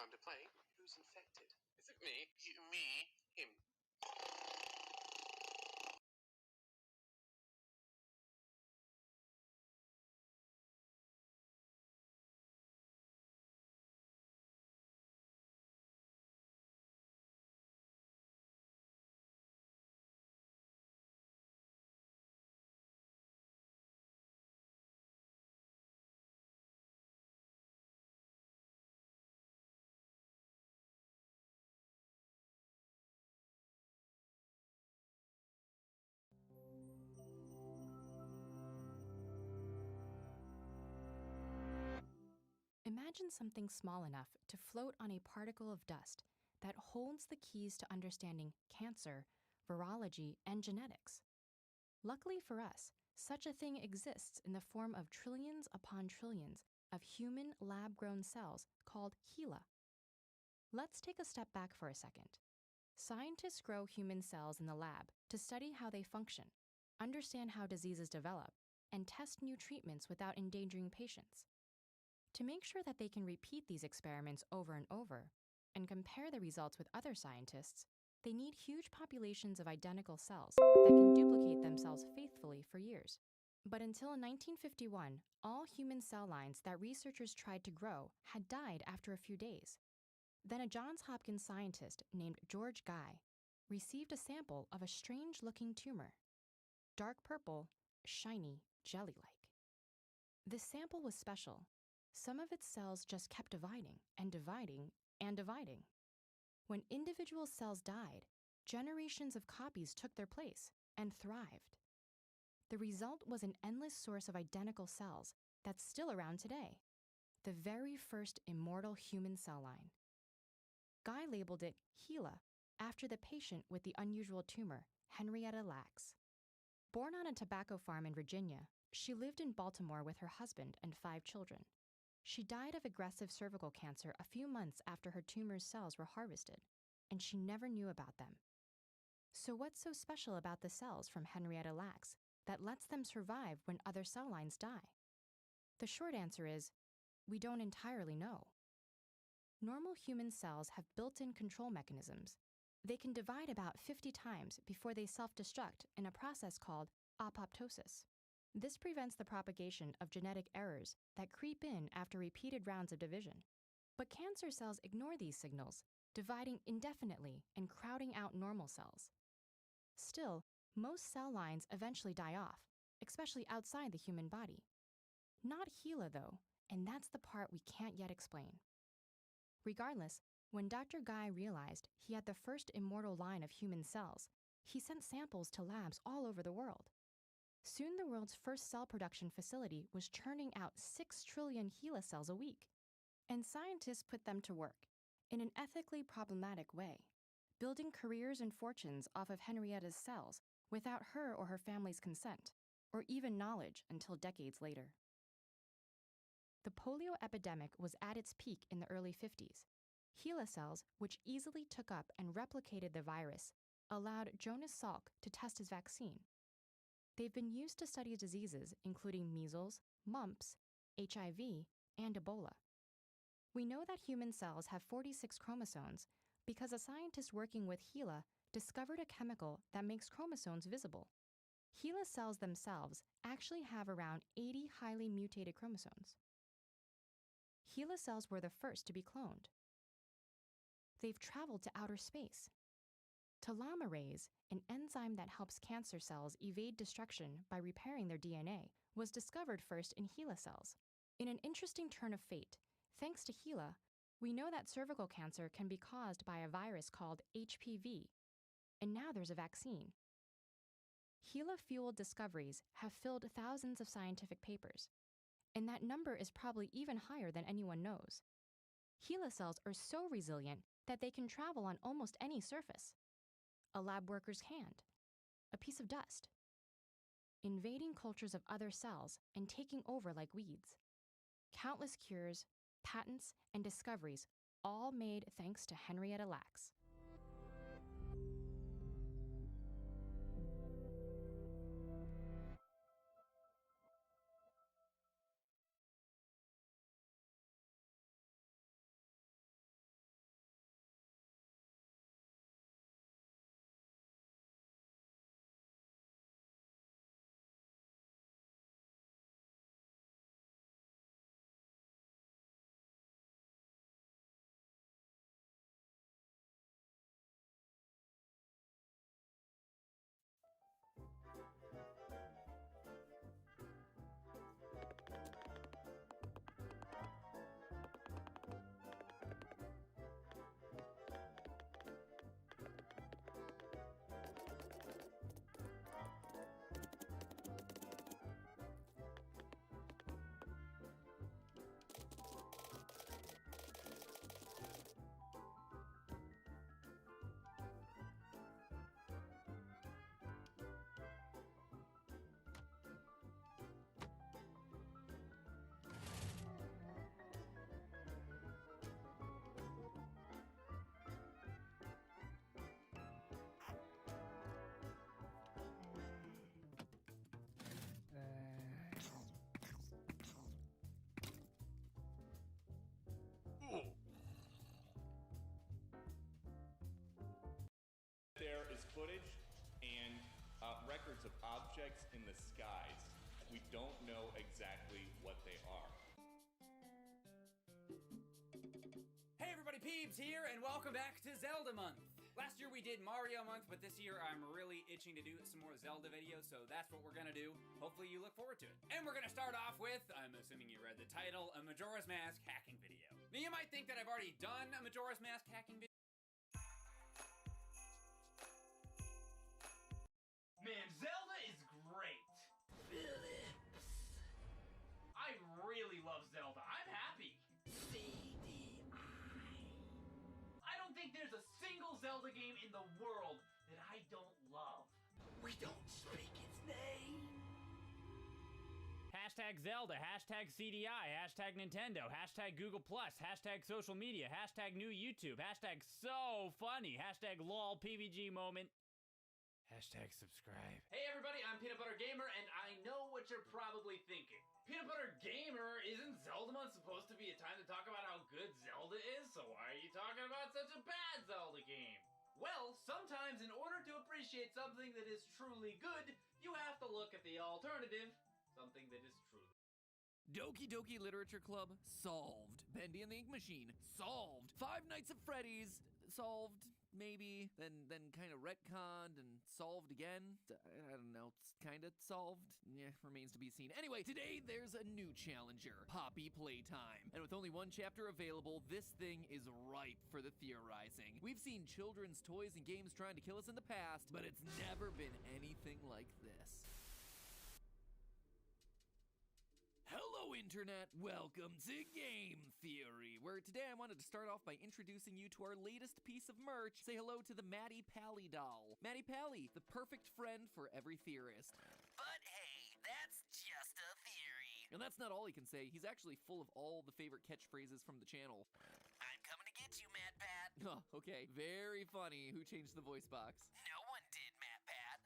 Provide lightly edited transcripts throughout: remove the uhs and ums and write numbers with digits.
time to play Who's Infected? Is it me? Me? Him. Imagine something small enough to float on a particle of dust that holds the keys to understanding cancer, virology, and genetics. Luckily for us, such a thing exists in the form of trillions upon trillions of human lab-grown cells called HeLa. Let's take a step back for a second. Scientists grow human cells in the lab to study how they function, understand how diseases develop, and test new treatments without endangering patients. To make sure that they can repeat these experiments over and over and compare the results with other scientists, they need huge populations of identical cells that can duplicate themselves faithfully for years. But until 1951, all human cell lines that researchers tried to grow had died after a few days. Then a Johns Hopkins scientist named George Guy received a sample of a strange-looking tumor, dark purple, shiny, jelly-like. This sample was special. Some of its cells just kept dividing and dividing and dividing. When individual cells died, generations of copies took their place and thrived. The result was an endless source of identical cells that's still around today, the very first immortal human cell line. Guy labeled it HeLa after the patient with the unusual tumor, Henrietta Lacks. Born on a tobacco farm in Virginia, she lived in Baltimore with her husband and 5 children. She died of aggressive cervical cancer a few months after her tumor's cells were harvested, and she never knew about them. So what's so special about the cells from Henrietta Lacks that lets them survive when other cell lines die? The short answer is, we don't entirely know. Normal human cells have built-in control mechanisms. They can divide about 50 times before they self-destruct in a process called apoptosis. This prevents the propagation of genetic errors that creep in after repeated rounds of division. But cancer cells ignore these signals, dividing indefinitely and crowding out normal cells. Still, most cell lines eventually die off, especially outside the human body. Not HeLa though, and that's the part we can't yet explain. Regardless, when Dr. Guy realized he had the first immortal line of human cells, he sent samples to labs all over the world. Soon the world's first cell production facility was churning out 6 trillion HeLa cells a week. And scientists put them to work in an ethically problematic way, building careers and fortunes off of Henrietta's cells without her or her family's consent, or even knowledge until decades later. The polio epidemic was at its peak in the early 50s. HeLa cells, which easily took up and replicated the virus, allowed Jonas Salk to test his vaccine. They've been used to study diseases including measles, mumps, HIV, and Ebola. We know that human cells have 46 chromosomes because a scientist working with HeLa discovered a chemical that makes chromosomes visible. HeLa cells themselves actually have around 80 highly mutated chromosomes. HeLa cells were the first to be cloned. They've traveled to outer space. Telomerase, an enzyme that helps cancer cells evade destruction by repairing their DNA, was discovered first in HeLa cells. In an interesting turn of fate, thanks to HeLa, we know that cervical cancer can be caused by a virus called HPV, and now there's a vaccine. HeLa-fueled discoveries have filled thousands of scientific papers, and that number is probably even higher than anyone knows. HeLa cells are so resilient that they can travel on almost any surface. A lab worker's hand, a piece of dust, invading cultures of other cells and taking over like weeds. Countless cures, patents, and discoveries, all made thanks to Henrietta Lacks. records of objects in the skies. We don't know exactly what they are. Hey everybody, Peebs here, and welcome back to Zelda Month. Last year we did Mario Month, but this year I'm really itching to do some more Zelda videos, so that's what we're gonna do. Hopefully you look forward to it. And we're gonna start off with, I'm assuming you read the title, a Majora's Mask hacking video. Now you might think that I've already done a Majora's Mask hacking video. Man, Zelda is great. I really love Zelda. I'm happy. I don't think there's a single Zelda game in the world that I don't love. We don't speak its name. Hashtag Zelda, hashtag CDI, hashtag Nintendo, hashtag Google+, hashtag social media, hashtag new YouTube, hashtag so funny, hashtag lol PVG moment, hashtag subscribe. Hey everybody, I'm Peanut Butter Gamer, and I know what you're probably thinking. Peanut Butter Gamer, isn't Zelda Month supposed to be a time to talk about how good Zelda is? So why are you talking about such a bad Zelda game? Well, sometimes in order to appreciate something that is truly good, you have to look at the alternative, something that is truly... Doki Doki Literature Club, solved. Bendy and the Ink Machine, solved. Five Nights at Freddy's, solved. Maybe, then kind of retconned and solved again. I don't know, it's kind of solved. Yeah, remains to be seen. Anyway, today there's a new challenger, Poppy Playtime. And with only one chapter available, this thing is ripe for the theorizing. We've seen children's toys and games trying to kill us in the past, but it's never been anything like this. Hello Internet, welcome to Game Theory, where today I wanted to start off by introducing you to our latest piece of merch. Say hello to the Maddie Pally doll. Maddie Pally, the perfect friend for every theorist. But hey, that's just a theory. And that's not all he can say, he's actually full of all the favorite catchphrases from the channel. I'm coming to get you, Matt Pat. Oh, okay, very funny. Who changed the voice box? No one did, Matt Pat.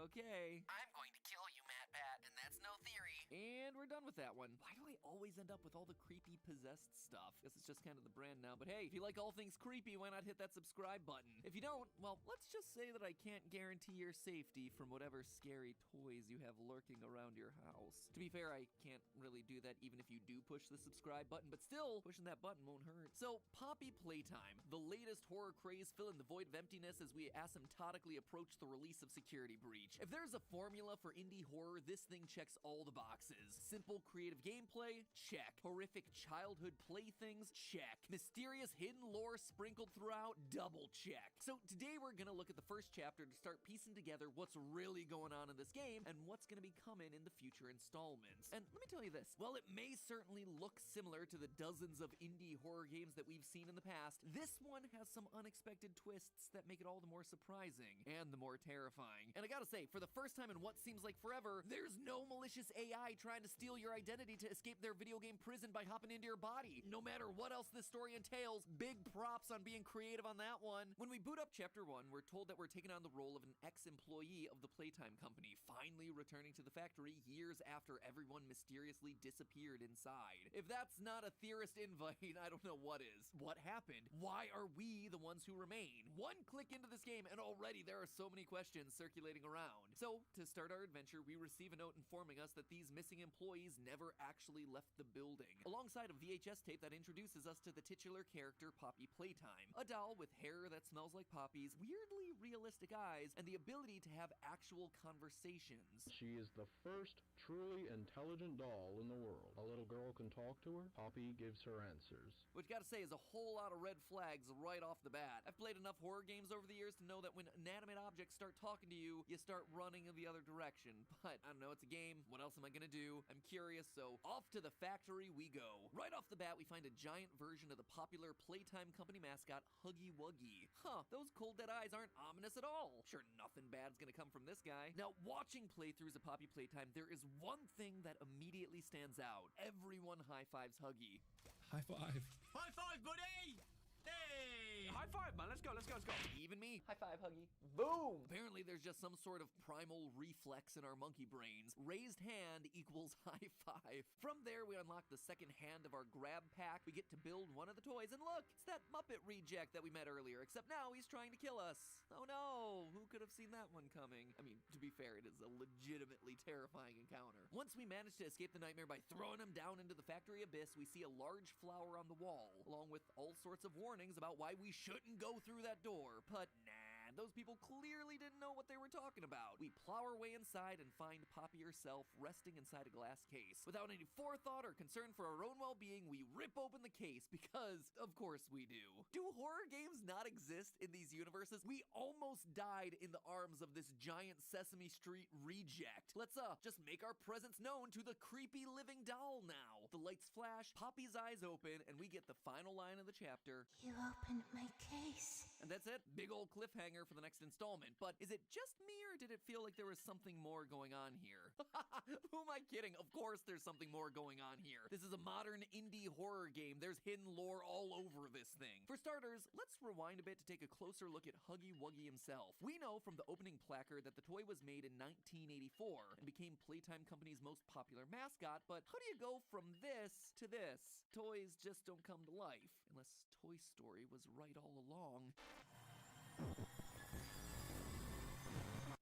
Okay. I'm going to kill you, Matt Pat, and that's no theory. And we're done with that one. Why do I always end up with all the creepy possessed stuff? Guess it's just kind of the brand now. But hey, if you like all things creepy, why not hit that subscribe button? If you don't, well, let's just say that I can't guarantee your safety from whatever scary toys you have lurking around your house. To be fair, I can't really do that even if you do push the subscribe button, but still, pushing that button won't hurt. So, Poppy Playtime, the latest horror craze filling the void of emptiness as we asymptotically approach the release of Security Breach. If there's a formula for indie horror, this thing checks all the boxes. Simple creative gameplay? Check. Horrific childhood playthings? Check. Mysterious hidden lore sprinkled throughout? Double check. So today we're gonna look at the first chapter to start piecing together what's really going on in this game and what's gonna be coming in the future installments. And let me tell you this, while it may certainly look similar to the dozens of indie horror games that we've seen in the past, this one has some unexpected twists that make it all the more surprising and the more terrifying. And I gotta say, for the first time in what seems like forever, there's no malicious AI trying to steal your identity to escape their video game prison by hopping into your body. No matter what else this story entails, big props on being creative on that one. When we boot up chapter 1, we're told that we're taking on the role of an ex-employee of the Playtime Company, finally returning to the factory years after everyone mysteriously disappeared inside. If that's not a theorist invite, I don't know what is. What happened? Why are we the ones who remain? One click into this game and already there are so many questions circulating around. So, to start our adventure, we receive a note informing us that these missing employees never actually left the building, alongside a VHS tape that introduces us to the titular character Poppy Playtime, a doll with hair that smells like poppies, weirdly realistic eyes, and the ability to have actual conversations. She is the first truly intelligent doll in the world. A little girl can talk to her, Poppy gives her answers. Which, gotta say, is a whole lot of red flags right off the bat. I've played enough horror games over the years to know that when inanimate objects start talking to you, you start running in the other direction. But, I don't know, it's a game. What else am I gonna do? I'm curious, so off to the factory we go. Right off the bat, we find a giant version of the popular Playtime Company mascot, Huggy Wuggy. Huh, those cold dead eyes aren't ominous at all. Sure, nothing bad's gonna come from this guy. Now, watching playthroughs of Poppy Playtime, there is one thing that immediately stands out. Everyone high-fives Huggy. High five. High five, buddy! Hey! High five, man. Let's go. Even me. High five, Huggy. Boom! Apparently, there's just some sort of primal reflex in our monkey brains. Raised hand equals high five. From there, we unlock the second hand of our grab pack. We get to build one of the toys, and look, it's that Muppet reject that we met earlier, except now he's trying to kill us. Oh no, who could have seen that one coming? I mean, to be fair, it is a legitimately terrifying encounter. Once we manage to escape the nightmare by throwing him down into the factory abyss, we see a large flower on the wall, along with all sorts of warnings about why we shouldn't go through that door. But nah, those people clearly didn't know what they were talking about. We plow our way inside and find Poppy herself resting inside a glass case. Without any forethought or concern for our own well-being, we rip open the case because, of course, we do. Do horror games not exist in these universes? We almost died in the arms of this giant Sesame Street reject. Let's just make our presence known to the creepy living doll now. The lights flash, Poppy's eyes open, and we get the final line of the chapter. You opened my case. And that's it. Big old cliffhanger for the next installment. But is it just me, or did it feel like there was something more going on here? Who am I kidding? Of course there's something more going on here. This is a modern indie horror game. There's hidden lore all over this thing. For starters, let's rewind a bit to take a closer look at Huggy Wuggy himself. We know from the opening placard that the toy was made in 1984 and became Playtime Company's most popular mascot, but how do you go from this to this? Toys just don't come to life, unless Toy Story was right all along.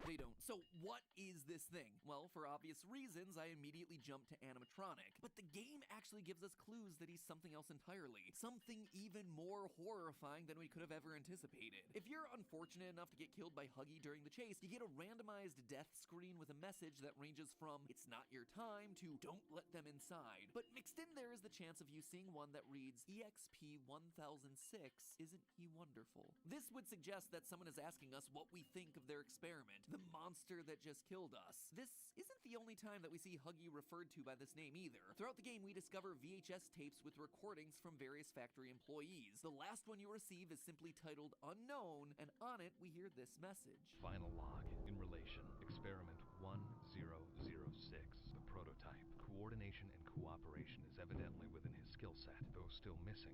They don't. So what is this thing? Well, for obvious reasons, I immediately jumped to animatronic. But the game actually gives us clues that he's something else entirely. Something even more horrifying than we could have ever anticipated. If you're unfortunate enough to get killed by Huggy during the chase, you get a randomized death screen with a message that ranges from "It's not your time" to "Don't let them inside." But mixed in there is the chance of you seeing one that reads EXP 1006, isn't he wonderful? This would suggest that someone is asking us what we think of their experiment. The monster that just killed us. This isn't the only time that we see Huggy referred to by this name either. Throughout the game, we discover VHS tapes with recordings from various factory employees. The last one you receive is simply titled Unknown, and on it we hear this message. Final log in relation. Experiment 1006. The prototype. Coordination and cooperation is evidently within his skill set, though still missing.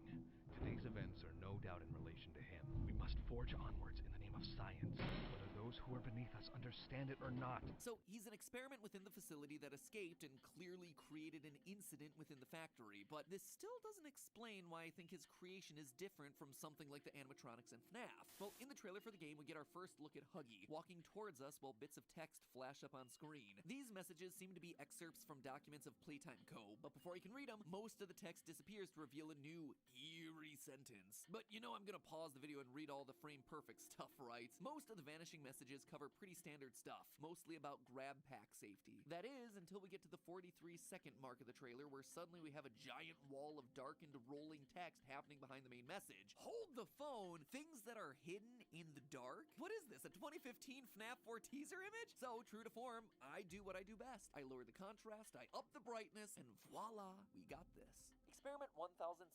Today's events are no doubt in relation to him. We must forge onwards in the name of science, whether those who are beneath us understand it or not. So he's an experiment within the facility that escaped and clearly created an incident within the factory, but this still doesn't explain why I think his creation is different from something like the animatronics in FNAF. Well, in the trailer for the game, we get our first look at Huggy, walking towards us while bits of text flash up on screen. These messages seem to be excerpts from documents of Playtime Co., but before you can read them, most of the text disappears to reveal a new, eerie sentence. But you know I'm gonna pause the video and read all the frame-perfect stuff, right? Most of the vanishing messages cover pretty standard stuff, mostly about grab pack safety. That is, until we get to the 43-second mark of the trailer, where suddenly we have a giant wall of darkened rolling text happening behind the main message. Hold the phone! Things that are hidden in the dark? What is this, a 2015 FNAF 4 teaser image? So, true to form, I do what I do best. I lower the contrast, I up the brightness, and voila, we got this. Experiment 1006,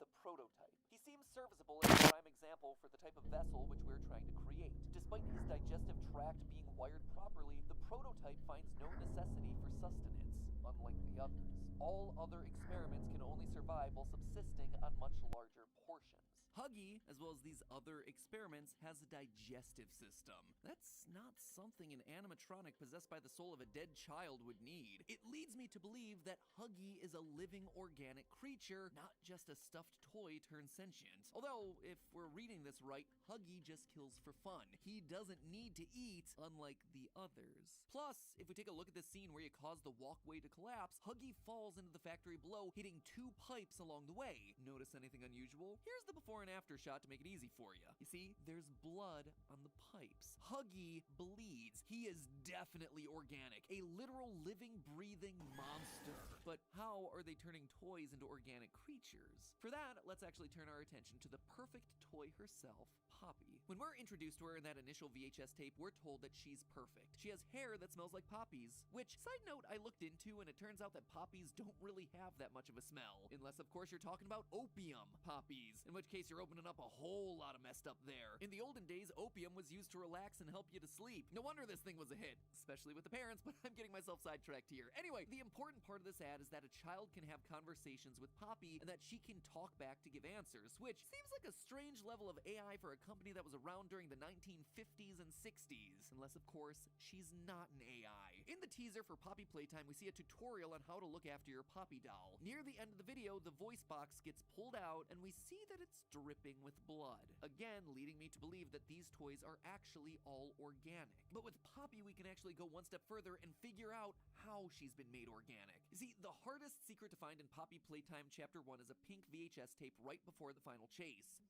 the prototype. He seems serviceable as a prime example for the type of vessel which we're trying to create. Despite his digestive tract being wired properly, the prototype finds no necessity for sustenance, unlike the others. All other experiments can only survive while subsisting on much larger portions. Huggy, as well as these other experiments, has a digestive system. That's not something an animatronic possessed by the soul of a dead child would need. It leads me to believe that Huggy is a living organic creature, not just a stuffed toy turned sentient. Although, if we're reading this right, Huggy just kills for fun. He doesn't need to eat, unlike the others. Plus, if we take a look at the scene where you cause the walkway to collapse, Huggy falls into the factory below, hitting 2 pipes along the way. Notice anything unusual? Here's the before and after shot to make it easy for you. You see, there's blood on the pipes. Huggy bleeds. He is definitely organic, a literal living, breathing monster. But how are they turning toys into organic creatures? For that, let's actually turn our attention to the perfect toy herself, Poppy. When we're introduced to her in that initial VHS tape, we're told that she's perfect. She has hair that smells like poppies, which, side note, I looked into, and it turns out that poppies don't really have that much of a smell. Unless, of course, you're talking about opium poppies, in which case you're opening up a whole lot of messed up there. In the olden days, opium was used to relax and help you to sleep. No wonder this thing was a hit, especially with the parents, but I'm getting myself sidetracked here. Anyway, the important part of this ad is that a child can have conversations with Poppy and that she can talk back to give answers, which seems like a strange level of AI for a company that was around during the 1950s and 60s. Unless, of course, she's not an AI. In the teaser for Poppy Playtime, we see a tutorial on how to look after your Poppy doll. Near the end of the video, the voice box gets pulled out and we see that it's dripping with blood. Again, leading me to believe that these toys are actually all organic. But with Poppy, we can actually go one step further and figure out how she's been made organic. You see, the hardest secret to find in Poppy Playtime Chapter 1 is a pink VHS tape right before the final chase.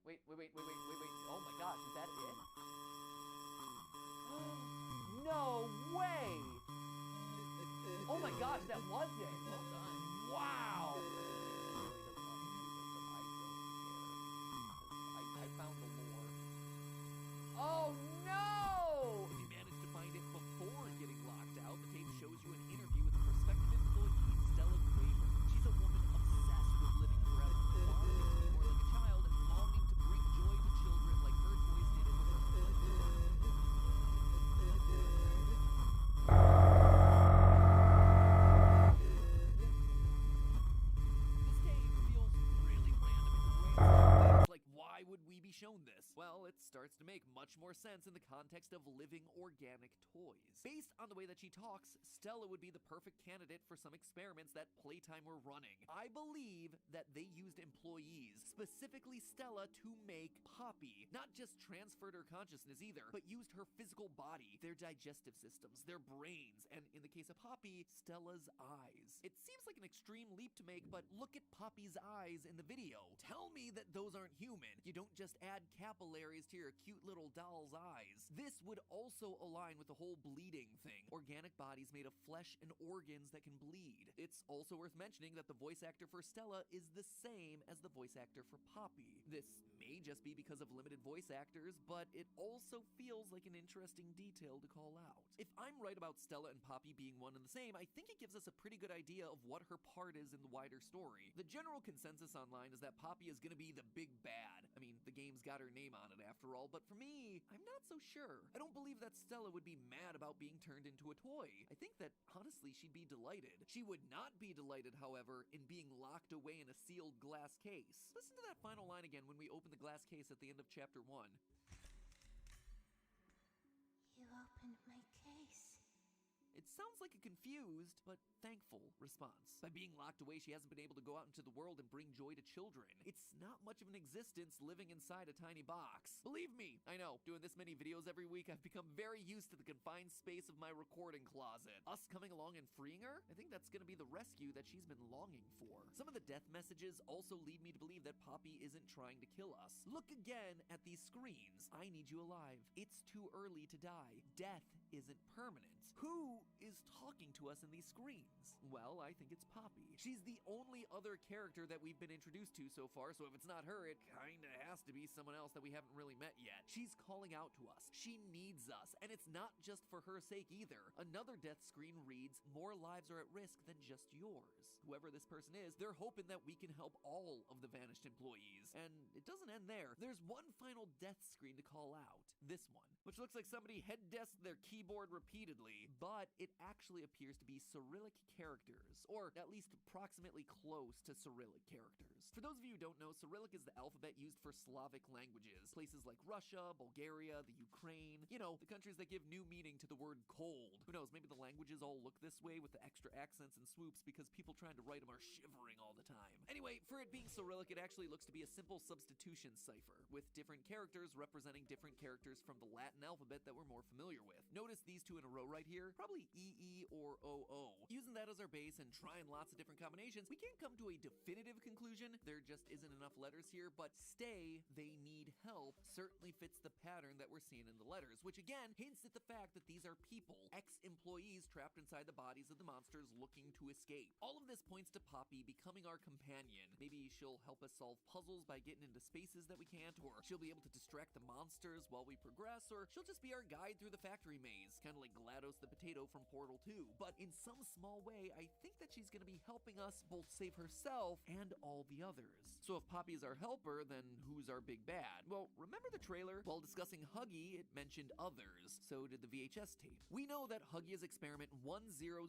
Wait. Oh my gosh, is that it? No way! Oh my gosh, that was it! Well done. Wow! I found the lore. Oh no! If you managed to find it before getting locked out, the tape shows you an interview with prospective employee Stella Kramer. She's a woman obsessed with living forever, wanting to be more like a child and longing to bring joy to children like her toys did for her. This game feels really random in the way it's done. Like, why would we be shown this? Well, it starts to make much more sense in the context of living organic toys. Based on the way that she talks, Stella would be the perfect candidate for some experiments that Playtime were running. I believe that they used employees, specifically Stella, to make Poppy. Not just transferred her consciousness either, but used her physical body, their digestive systems, their brains, and in the case of Poppy, Stella's eyes. It seems like an extreme leap to make, but look at Poppy's eyes in the video. Tell me that those aren't human. You don't just add capillaries to your cute little doll's eyes. This would also align with the whole bleeding thing. Organic bodies made of flesh and organs that can bleed. It's also worth mentioning that the voice actor for Stella is the same as the voice actor for Poppy. This may just be because of limited voice actors, but it also feels like an interesting detail to call out. If I'm right about Stella and Poppy being one and the same, I think it gives us a pretty good idea of what her part is in the wider story. The general consensus online is that Poppy is gonna be the big bad. I mean, the game's got her name on it after all, but for me, I'm not so sure. I don't believe that Stella would be mad about being turned into a toy. I think that, honestly, she'd be delighted. She would not be delighted, however, in being locked away in a sealed glass case. Listen to that final line again when we open the glass case at the end of Chapter 1. You opened my case. It sounds like a confused, but thankful response. By being locked away, she hasn't been able to go out into the world and bring joy to children. It's not much of an existence living inside a tiny box. Believe me, I know, doing this many videos every week, I've become very used to the confined space of my recording closet. Us coming along and freeing her? I think that's gonna be the rescue that she's been longing for. Some of the death messages also lead me to believe that Poppy isn't trying to kill us. Look again at these screens. I need you alive. It's too early to die. Death isn't permanent. Who is talking to us in these screens? Well, I think it's Poppy. She's the only other character that we've been introduced to so far, so if it's not her, it kinda has to be someone else that we haven't really met yet. She's calling out to us. She needs us, and it's not just for her sake either. Another death screen reads, "More lives are at risk than just yours." Whoever this person is, they're hoping that we can help all of the vanished employees. And it doesn't end there. There's one final death screen to call out. This one, which looks like somebody head-desked their keyboard repeatedly, but it actually appears to be Cyrillic characters, or at least approximately close to Cyrillic characters. For those of you who don't know, Cyrillic is the alphabet used for Slavic languages. Places like Russia, Bulgaria, the Ukraine, you know, the countries that give new meaning to the word cold. Who knows, maybe the languages all look this way with the extra accents and swoops because people trying to write them are shivering all the time. Anyway, for it being Cyrillic, it actually looks to be a simple substitution cipher, with different characters representing different characters from the Latin alphabet that we're more familiar with. Notice these two in a row right here, probably EE or OO. Using that as our base and trying lots of different combinations, we can't come to a definitive conclusion. There just isn't enough letters here, but stay, they need help certainly fits the pattern that we're seeing in the letters, which again hints at the fact that these are people, ex-employees trapped inside the bodies of the monsters looking to escape. All of this points to Poppy becoming our companion. Maybe she'll help us solve puzzles by getting into spaces that we can't, or she'll be able to distract the monsters while we progress, or she'll just be our guide through the factory maze, kind of like GLaDOS the potato from Portal 2. But in some small way, I think that she's going to be helping us both save herself and all the others. So if Poppy is our our helper, then who's our big bad? Well, remember the trailer? While discussing Huggy, it mentioned others. So did the VHS tape. We know that Huggy is experiment 1006,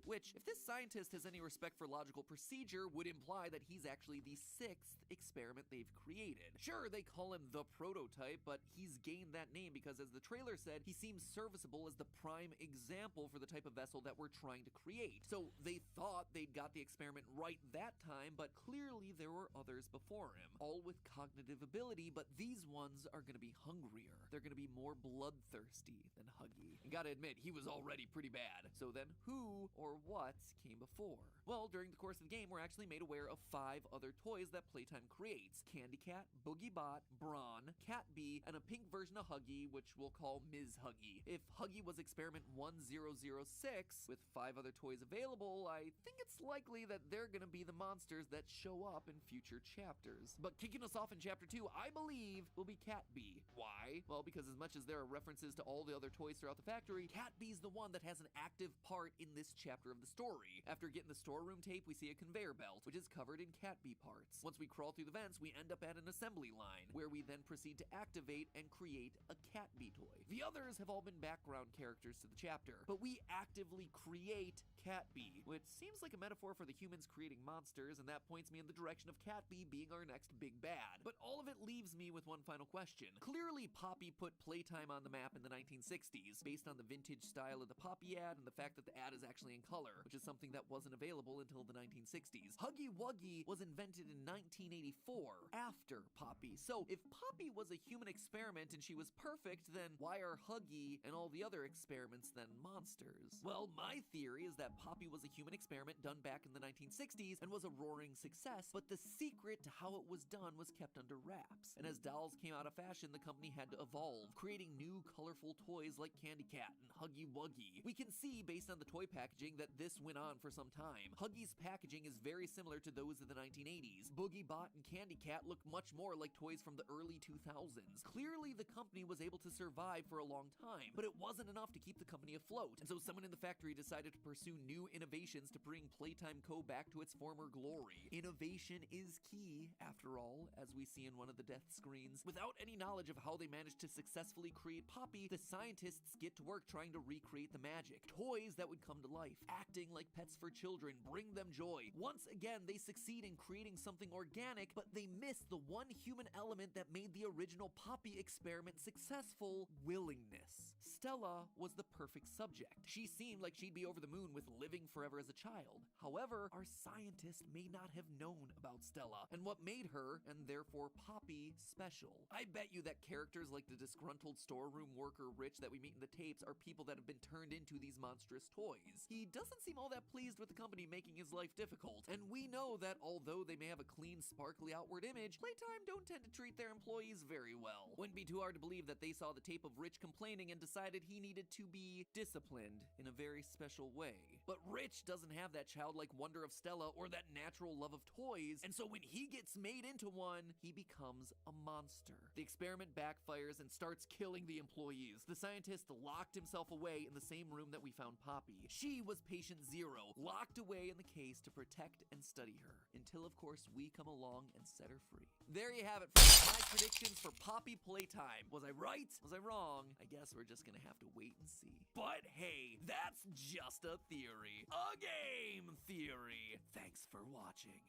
which, if this scientist has any respect for logical procedure, would imply that he's actually the 6th experiment they've created. Sure, they call him the prototype, but he's gained that name because, as the trailer said, he seems serviceable as the prime example for the type of vessel that we're trying to create. So they thought they'd got the experiment right that time, but clearly there were others before him, all with cognitive ability, but these ones are gonna be hungrier. They're gonna be more bloodthirsty than Huggy. And gotta admit, he was already pretty bad. So then who or what came before? Well, during the course of the game, we're actually made aware of 5 other toys that Playtime creates: Candy Cat, Boogie Bot, Brawn, Cat Bee, and a pink version of Huggy, which we'll call Ms. Huggy. If Huggy was experiment 1006, with 5 other toys available, I think it's likely that they're gonna be the monsters that show up in future chapters. But kicking us off in chapter 2, I believe, will be Cat Bee. Why? Well, because as much as there are references to all the other toys throughout the factory, Cat Bee's the one that has an active part in this chapter of the story. After getting the storeroom tape, we see a conveyor belt, which is covered in Cat Bee parts. Once we crawl through the vents, we end up at an assembly line, where we then proceed to activate and create a Cat Bee toy. The others have all been background characters to the chapter, but we actively create Cat Bee, which seems like a metaphor for the humans creating monsters, and that points me in the direction of Cat Bee being our next big bad. But all of it leaves me with one final question. Clearly, Poppy put Playtime on the map in the 1960s, based on the vintage style of the Poppy ad and the fact that the ad is actually in color, which is something that wasn't available until the 1960s. Huggy Wuggy was invented in 1984, after Poppy. So if Poppy was a human experiment and she was perfect, then why are Huggy and all the other experiments then monsters? Well, my theory is that Poppy was a human experiment done back in the 1960s and was a roaring success, but the secret to how it was done was kept under wraps. And as dolls came out of fashion, the company had to evolve, creating new colorful toys like Candy Cat and Huggy Wuggy. We can see, based on the toy packaging, that this went on for some time. Huggy's packaging is very similar to those of the 1980s. Boogie Bot and Candy Cat look much more like toys from the early 2000s. Clearly, the company was able to survive for a long time, but it wasn't enough to keep the company afloat, and so someone in the factory decided to pursue new innovations to bring Playtime Co. back to its former glory. Innovation is key, after all, as we see in one of the death screens. Without any knowledge of how they managed to successfully create Poppy, the scientists get to work trying to recreate the magic. Toys that would come to life, acting like pets for children, bring them joy. Once again, they succeed in creating something organic, but they miss the one human element that made the original Poppy experiment successful: willingness. Stella was the perfect subject. She seemed like she'd be over the moon with living forever as a child. However, our scientist may not have known about Stella and what made her, and therefore Poppy, special. I bet you that characters like the disgruntled storeroom worker Rich that we meet in the tapes are people that have been turned into these monstrous toys. He doesn't seem all that pleased with the company making his life difficult, and we know that although they may have a clean, sparkly outward image, Playtime don't tend to treat their employees very well. Wouldn't be too hard to believe that they saw the tape of Rich complaining and decided he needed to be disciplined in a very special way. But Rich doesn't have that childlike wonder of Stella or that natural love of toys, and so when he gets made into one, he becomes a monster. The experiment backfires and starts killing the employees. The scientist locked himself away in the same room that we found Poppy. She was patient 0, locked away in the case to protect and study her, until of course we come along and set her free. There you have it, friends. My predictions for Poppy Playtime. Was I right? Was I wrong? I guess we're just gonna have to wait and see. But hey, that's just a theory. A game theory. Thanks for watching.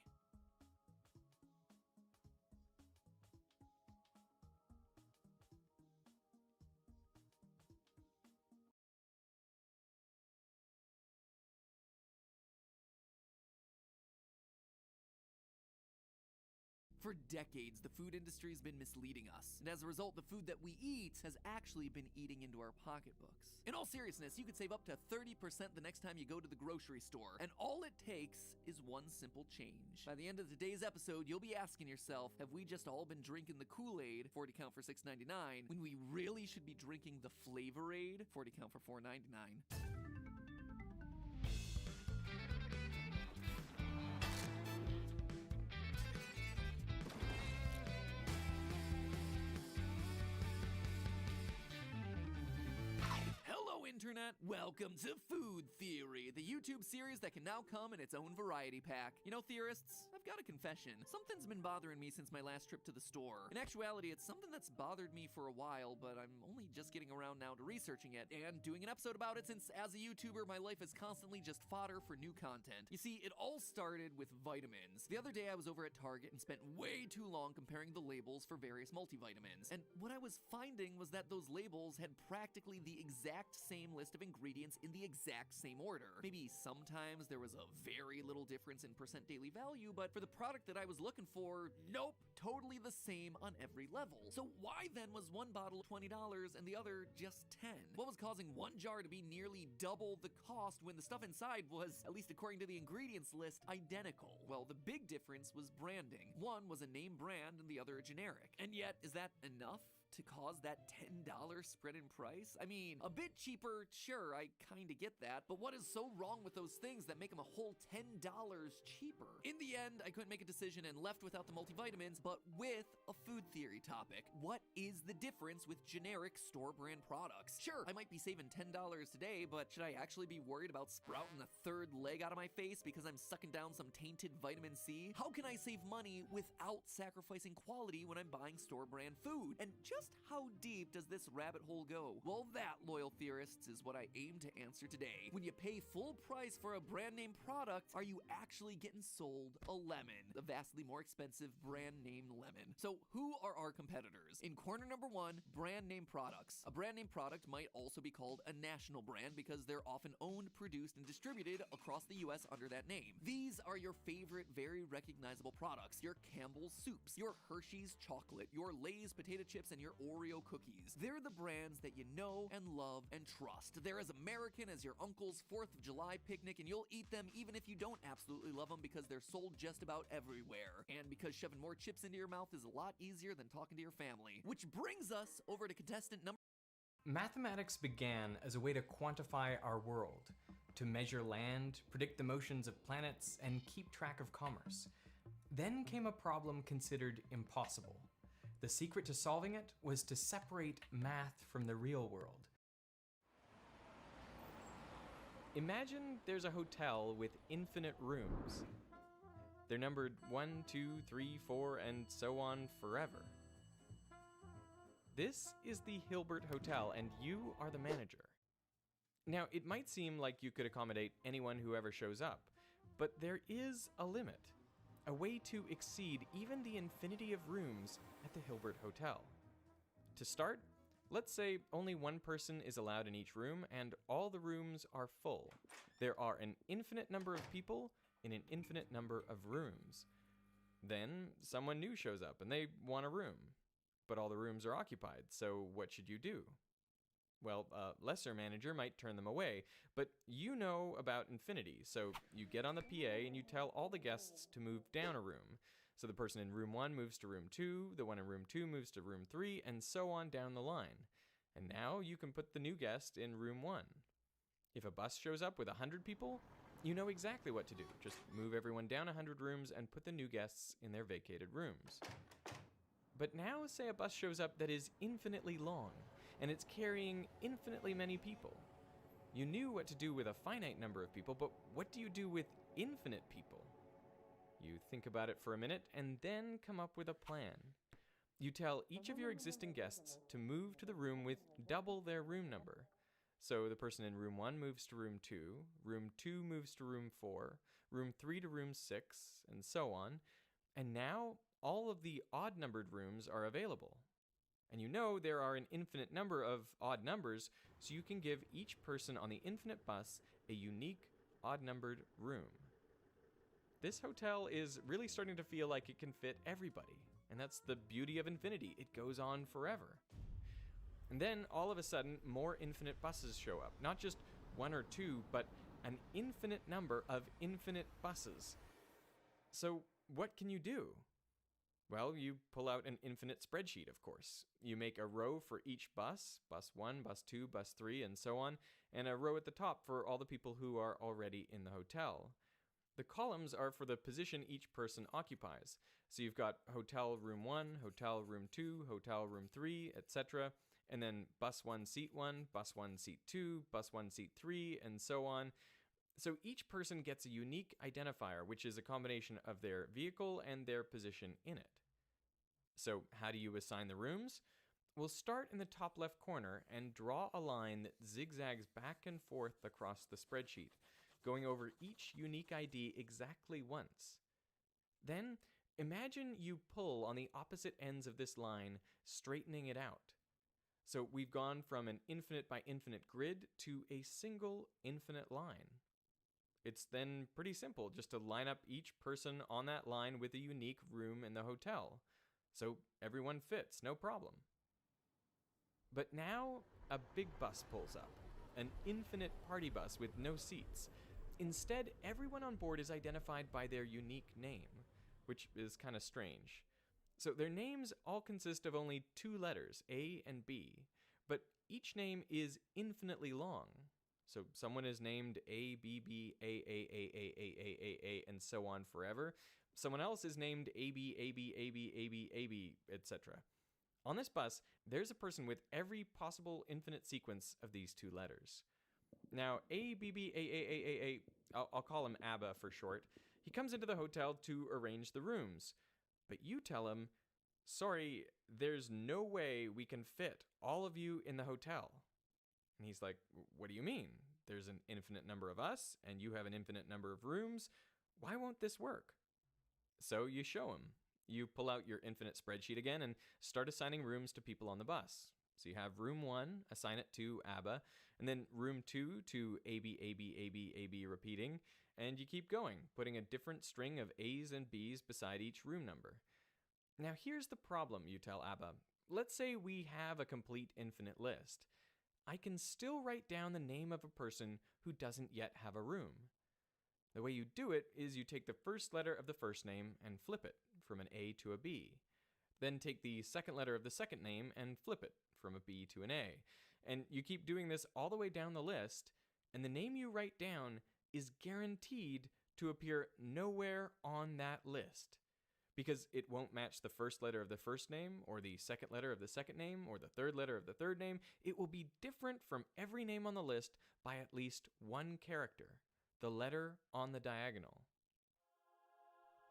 For decades, the food industry has been misleading us, and as a result, the food that we eat has actually been eating into our pocketbooks. In all seriousness, you could save up to 30% the next time you go to the grocery store, and all it takes is one simple change. By the end of today's episode, you'll be asking yourself, have we just all been drinking the Kool-Aid, 40 count for $6.99, when we really should be drinking the Flavor-Aid, 40 count for $4.99? Internet, Welcome to Food Theory, the YouTube series that can now come in its own variety pack. You know, theorists, I've got a confession. Something's been bothering me since my last trip to the store. In actuality, it's something that's bothered me for a while, but I'm only just getting around now to researching it and doing an episode about it since, as a YouTuber, my life is constantly just fodder for new content. You see, it all started with vitamins. The other day I was over at Target and spent way too long comparing the labels for various multivitamins. And what I was finding was that those labels had practically the exact same list of ingredients in the exact same order. Maybe sometimes there was a very little difference in percent daily value, but for the product that I was looking for, nope, totally the same on every level. So why then was one bottle $20 and the other just 10? What was causing one jar to be nearly double the cost when the stuff inside was, at least according to the ingredients list, identical? Well, the big difference was branding. One was a name brand and the other a generic. And yet, is that enough to cause that $10 spread in price? I mean, a bit cheaper, sure, I kinda get that, but what is so wrong with those things that make them a whole $10 cheaper? In the end, I couldn't make a decision and left without the multivitamins, but with a food theory topic. What is the difference with generic store brand products? Sure, I might be saving $10 today, but should I actually be worried about sprouting a third leg out of my face because I'm sucking down some tainted vitamin C? How can I save money without sacrificing quality when I'm buying store brand food? And just how deep does this rabbit hole go? Well, that, loyal theorists, is what I aim to answer today. When you pay full price for a brand name product, are you actually getting sold a lemon? The vastly more expensive brand name lemon. So who are our competitors? In corner number one, brand name products. A brand name product might also be called a national brand because they're often owned, produced, and distributed across the US under that name. These are your favorite, very recognizable products. Your Campbell's soups, your Hershey's chocolate, your Lay's potato chips, and your Oreo cookies. They're the brands that you know and love and trust. They're as American as your uncle's 4th of July picnic, and you'll eat them even if you don't absolutely love them because they're sold just about everywhere. And because shoving more chips into your mouth is a lot easier than talking to your family. Which brings us over to contestant number... Mathematics began as a way to quantify our world, to measure land, predict the motions of planets, and keep track of commerce. Then came a problem considered impossible. The secret to solving it was to separate math from the real world. Imagine there's a hotel with infinite rooms. They're numbered 1, 2, 3, 4, and so on forever. This is the Hilbert Hotel, and you are the manager. Now, it might seem like you could accommodate anyone who ever shows up, but there is a limit. A way to exceed even the infinity of rooms at the Hilbert Hotel. To start, let's say only one person is allowed in each room and all the rooms are full. There are an infinite number of people in an infinite number of rooms. Then someone new shows up and they want a room, but all the rooms are occupied, so what should you do? Well, a lesser manager might turn them away, but you know about infinity, so you get on the PA and you tell all the guests to move down a room. So the person in room 1 moves to room 2, the one in room 2 moves to room 3, and so on down the line. And now you can put the new guest in room 1. If a bus shows up with 100 people, you know exactly what to do. Just move everyone down 100 rooms and put the new guests in their vacated rooms. But now say a bus shows up that is infinitely long, and it's carrying infinitely many people. You knew what to do with a finite number of people, but what do you do with infinite people? You think about it for a minute, and then come up with a plan. You tell each of your existing guests to move to the room with double their room number. So the person in room 1 moves to room 2 moves to room 4, room 3 to room 6, and so on. And now all of the odd-numbered rooms are available. And you know there are an infinite number of odd numbers, so you can give each person on the infinite bus a unique odd-numbered room. This hotel is really starting to feel like it can fit everybody, and that's the beauty of infinity. It goes on forever. And then, all of a sudden, more infinite buses show up. Not just 1 or 2, but an infinite number of infinite buses. So, what can you do? Well, you pull out an infinite spreadsheet, of course. You make a row for each bus, bus 1, bus 2, bus 3, and so on, and a row at the top for all the people who are already in the hotel. The columns are for the position each person occupies. So you've got hotel room 1, hotel room 2, hotel room 3, etc. and then bus 1 seat 1, bus 1 seat 2, bus 1 seat 3, and so on. So each person gets a unique identifier, which is a combination of their vehicle and their position in it. So how do you assign the rooms? We'll start in the top left corner and draw a line that zigzags back and forth across the spreadsheet, going over each unique ID exactly once. Then, imagine you pull on the opposite ends of this line, straightening it out. So we've gone from an infinite by infinite grid to a single infinite line. It's then pretty simple just to line up each person on that line with a unique room in the hotel. So everyone fits, no problem. But now a big bus pulls up, an infinite party bus with no seats. Instead, everyone on board is identified by their unique name, which is kind of strange. So their names all consist of only 2 letters, A and B, but each name is infinitely long. So someone is named A, B, B, A, and so on forever. Someone else is named A, B, A, B, A, B, A, B, A, B, etc. On this bus, there's a person with every possible infinite sequence of these 2 letters. Now, A, B, B, A, I'll call him ABBA for short. He comes into the hotel to arrange the rooms. But you tell him, sorry, there's no way we can fit all of you in the hotel. And he's like, what do you mean? There's an infinite number of us, and you have an infinite number of rooms. Why won't this work? So you show him. You pull out your infinite spreadsheet again and start assigning rooms to people on the bus. So you have room 1, assign it to ABBA, and then room 2 to AB, AB, AB, AB repeating, and you keep going, putting a different string of A's and B's beside each room number. Now here's the problem, you tell ABBA. Let's say we have a complete infinite list. I can still write down the name of a person who doesn't yet have a room. The way you do it is you take the first letter of the first name and flip it from an A to a B. Then take the second letter of the second name and flip it from a B to an A. And you keep doing this all the way down the list, and the name you write down is guaranteed to appear nowhere on that list, because it won't match the first letter of the first name, or the second letter of the second name, or the third letter of the third name. It will be different from every name on the list by at least 1 character, the letter on the diagonal.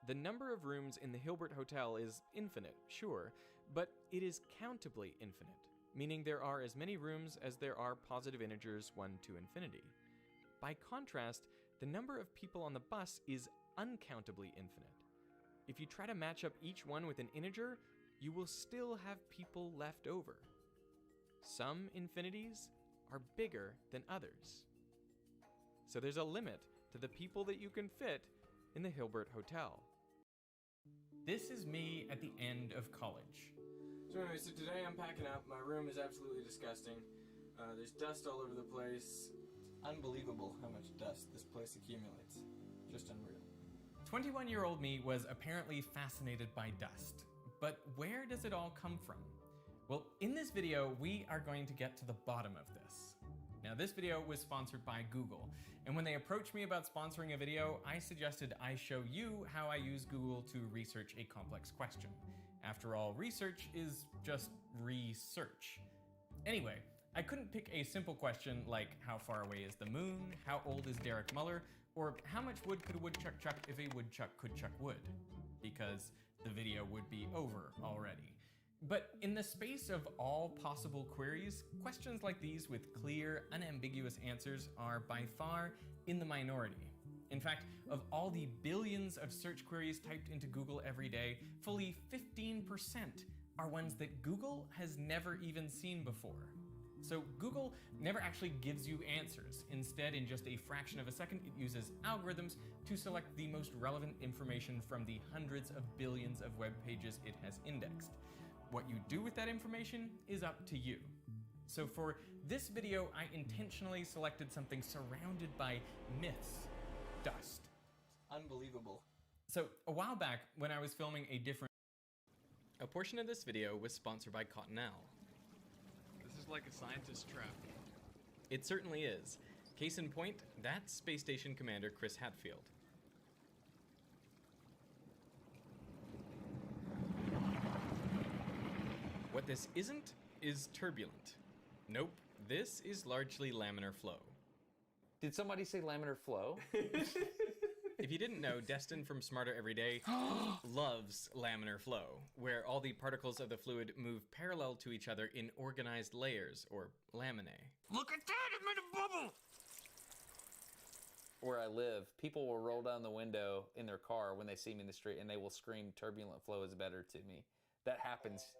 The number of rooms in the Hilbert Hotel is infinite, sure, but it is countably infinite, meaning there are as many rooms as there are positive integers 1 to infinity. By contrast, the number of people on the bus is uncountably infinite. If you try to match up each one with an integer, you will still have people left over. Some infinities are bigger than others. So there's a limit to the people that you can fit in the Hilbert Hotel. This is me at the end of college. So anyway, so today I'm packing up. My room is absolutely disgusting. There's dust all over the place. Unbelievable how much dust this place accumulates. Just unreal. 21-year-old me was apparently fascinated by dust. But where does it all come from? Well, in this video, we are going to get to the bottom of this. Now, this video was sponsored by Google, and when they approached me about sponsoring a video, I suggested I show you how I use Google to research a complex question. After all, research is just research. Anyway, I couldn't pick a simple question like how far away is the moon, how old is Derek Muller, or how much wood could a woodchuck chuck if a woodchuck could chuck wood, because the video would be over already. But in the space of all possible queries, questions like these with clear, unambiguous answers are by far in the minority. In fact, of all the billions of search queries typed into Google every day, fully 15% are ones that Google has never even seen before. So Google never actually gives you answers. Instead, in just a fraction of a second, it uses algorithms to select the most relevant information from the hundreds of billions of web pages it has indexed. What you do with that information is up to you. So for this video, I intentionally selected something surrounded by myths. Dust. Unbelievable. So a while back, when I was filming a portion of this video was sponsored by Cottonelle. This is like a scientist trap. It certainly is. Case in point, that's Space Station Commander Chris Hadfield. What this isn't is turbulent. Nope, this is largely laminar flow. Did somebody say laminar flow? If you didn't know, Destin from Smarter Every Day loves laminar flow, where all the particles of the fluid move parallel to each other in organized layers, or laminae. Look at that, it made a bubble! Where I live, people will roll down the window in their car when they see me in the street and they will scream, "Turbulent flow is better" to me. That happens.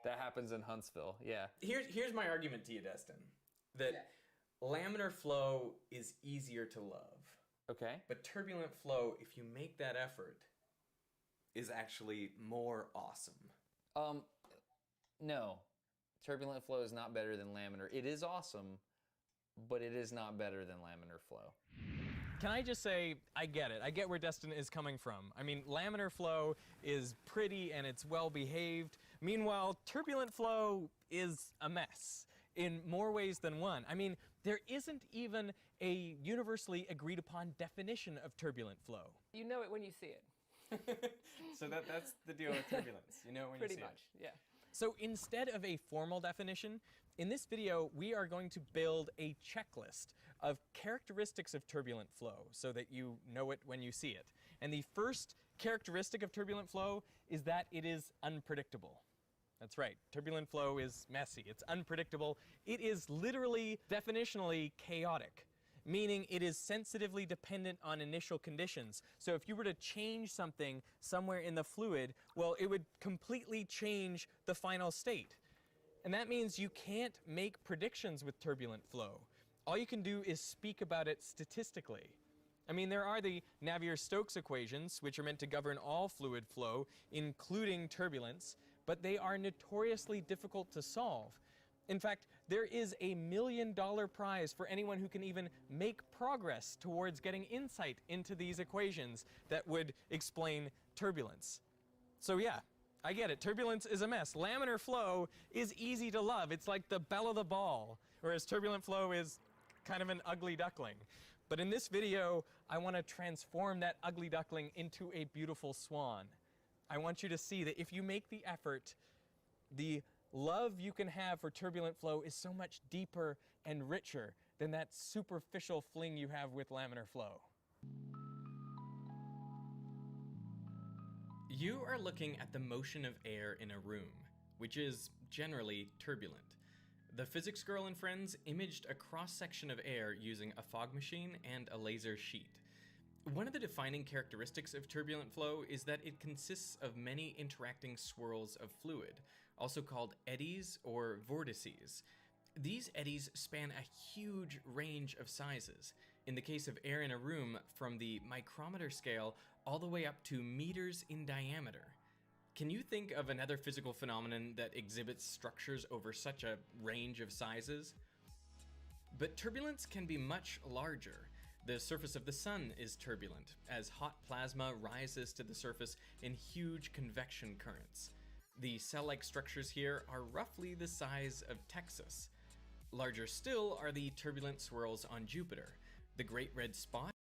That happens in Huntsville, yeah. Here's my argument to you, Destin. That laminar flow is easier to love. Okay. But turbulent flow, if you make that effort, is actually more awesome. No. Turbulent flow is not better than laminar. It is awesome, but it is not better than laminar flow. Can I just say, I get it. I get where Destin is coming from. I mean, laminar flow is pretty and it's well behaved. Meanwhile, turbulent flow is a mess in more ways than one. I mean, there isn't even a universally agreed upon definition of turbulent flow. You know it when you see it. So that's the deal with turbulence. You know it when you see it. Pretty much, yeah. So instead of a formal definition, in this video, we are going to build a checklist of characteristics of turbulent flow so that you know it when you see it. And the first characteristic of turbulent flow is that it is unpredictable. That's right, turbulent flow is messy, it's unpredictable. It is literally, definitionally chaotic, meaning it is sensitively dependent on initial conditions. So if you were to change something somewhere in the fluid, well, it would completely change the final state. And that means you can't make predictions with turbulent flow. All you can do is speak about it statistically. I mean, there are the Navier-Stokes equations, which are meant to govern all fluid flow, including turbulence, but they are notoriously difficult to solve. In fact, there is a $1 million prize for anyone who can even make progress towards getting insight into these equations that would explain turbulence. So yeah, I get it. Turbulence is a mess. Laminar flow is easy to love. It's like the belle of the ball, whereas turbulent flow is kind of an ugly duckling. But in this video, I want to transform that ugly duckling into a beautiful swan. I want you to see that if you make the effort, the love you can have for turbulent flow is so much deeper and richer than that superficial fling you have with laminar flow. You are looking at the motion of air in a room, which is generally turbulent. The physics girl and friends imaged a cross-section of air using a fog machine and a laser sheet. One of the defining characteristics of turbulent flow is that it consists of many interacting swirls of fluid, also called eddies or vortices. These eddies span a huge range of sizes. In the case of air in a room, from the micrometer scale all the way up to meters in diameter. Can you think of another physical phenomenon that exhibits structures over such a range of sizes? But turbulence can be much larger. The surface of the sun is turbulent, as hot plasma rises to the surface in huge convection currents. The cell-like structures here are roughly the size of Texas. Larger still are the turbulent swirls on Jupiter. The Great Red Spot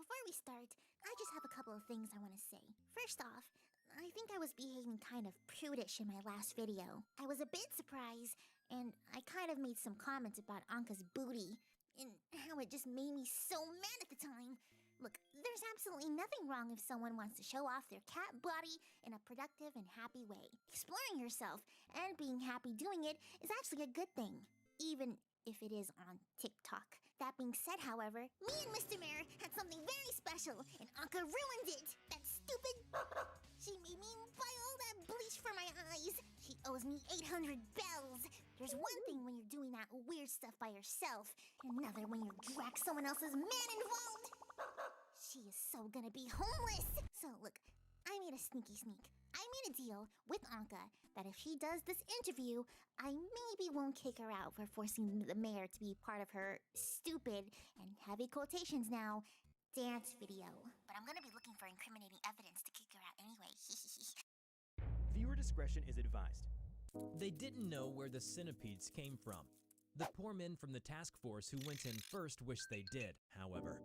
Before we start, I just have a couple of things I want to say. First off, I think I was behaving kind of prudish in my last video. I was a bit surprised, and I kind of made some comments about Anka's booty, and how it just made me so mad at the time. Look, there's absolutely nothing wrong if someone wants to show off their cat body in a productive and happy way. Exploring yourself and being happy doing it is actually a good thing, even if it is on TikTok. That being said, however, me and Mr. Mayor had something very special, and Anka ruined it! That stupid... She made me buy all that bleach for my eyes. She owes me 800 bells. There's one thing when you're doing that weird stuff by yourself, another when you drag someone else's man involved. She is so gonna be homeless. So look, I made a sneaky sneak. I made a deal with Anka that if she does this interview, I maybe won't kick her out for forcing the mayor to be part of her stupid, and heavy quotations now, dance video. But I'm gonna be looking for incriminating evidence to kick her out anyway. Viewer discretion is advised. They didn't know where the centipedes came from. The poor men from the task force who went in first wish they did, however.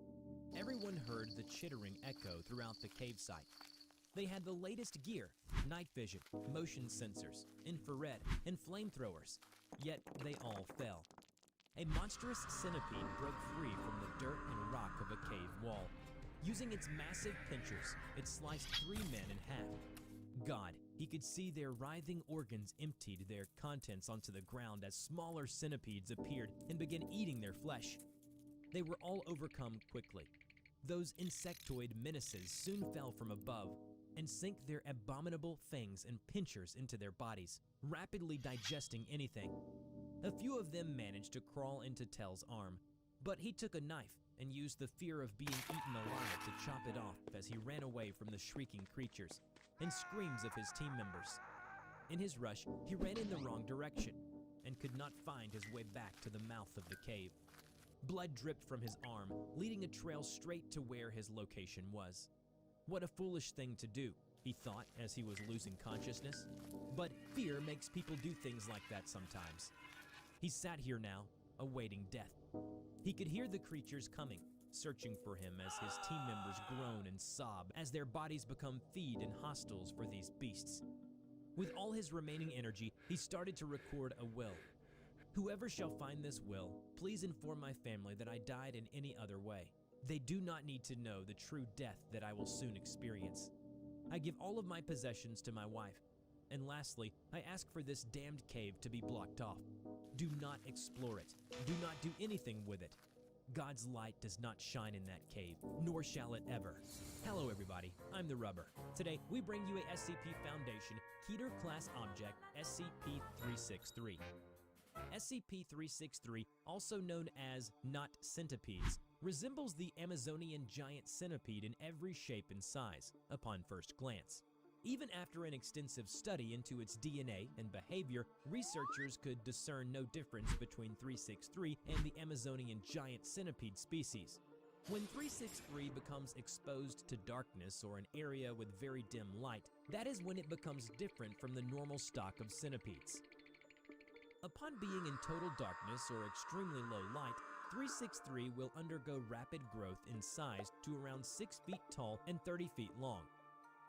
Everyone heard the chittering echo throughout the cave site. They had the latest gear, night vision, motion sensors, infrared, and flamethrowers, yet they all fell. A monstrous centipede broke free from the dirt and rock of a cave wall. Using its massive pinchers, it sliced 3 men in half. God, he could see their writhing organs emptied their contents onto the ground as smaller centipedes appeared and began eating their flesh. They were all overcome quickly. Those insectoid menaces soon fell from above and sank their abominable fangs and pinchers into their bodies, rapidly digesting anything. A few of them managed to crawl into Tell's arm, but he took a knife and used the fear of being eaten alive to chop it off as he ran away from the shrieking creatures and screams of his team members. In his rush, he ran in the wrong direction and could not find his way back to the mouth of the cave. Blood dripped from his arm, leading a trail straight to where his location was. What a foolish thing to do, he thought as he was losing consciousness. But fear makes people do things like that sometimes. He sat here now, awaiting death. He could hear the creatures coming, searching for him as his team members groan and sob as their bodies become feed and hostels for these beasts. With all his remaining energy, he started to record a will. Whoever shall find this will, please inform my family that I died in any other way. They do not need to know the true death that I will soon experience. I give all of my possessions to my wife. And lastly, I ask for this damned cave to be blocked off. Do not explore it. Do not do anything with it. God's light does not shine in that cave, nor shall it ever. Hello everybody, I'm the Rubber. Today, we bring you a SCP Foundation Keter Class Object SCP-363. SCP-363, also known as Not Centipedes, resembles the Amazonian giant centipede in every shape and size, upon first glance. Even after an extensive study into its DNA and behavior, researchers could discern no difference between 363 and the Amazonian giant centipede species. When 363 becomes exposed to darkness or an area with very dim light, that is when it becomes different from the normal stock of centipedes. Upon being in total darkness or extremely low light, 363 will undergo rapid growth in size to around 6 feet tall and 30 feet long.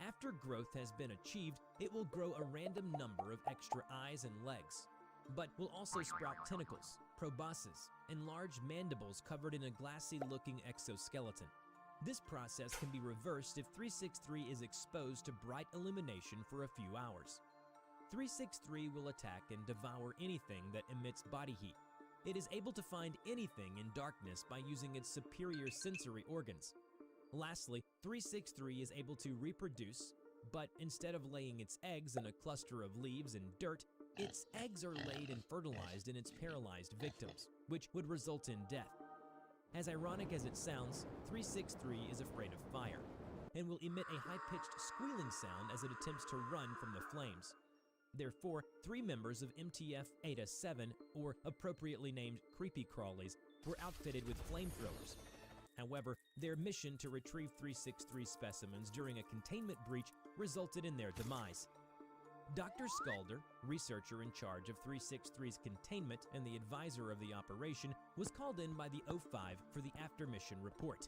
After growth has been achieved, it will grow a random number of extra eyes and legs, but will also sprout tentacles, proboscis, and large mandibles covered in a glassy-looking exoskeleton. This process can be reversed if 363 is exposed to bright illumination for a few hours. 363 will attack and devour anything that emits body heat. It is able to find anything in darkness by using its superior sensory organs. Lastly, 363 is able to reproduce, but instead of laying its eggs in a cluster of leaves and dirt, its eggs are laid and fertilized in its paralyzed victims, which would result in death. As ironic as it sounds, 363 is afraid of fire, and will emit a high-pitched squealing sound as it attempts to run from the flames. Therefore, 3 members of MTF Eta 7, or appropriately named Creepy Crawlies, were outfitted with flamethrowers. However, their mission to retrieve 363 specimens during a containment breach resulted in their demise. Dr. Scalder, researcher in charge of 363's containment and the advisor of the operation, was called in by the O5 for the after-mission report.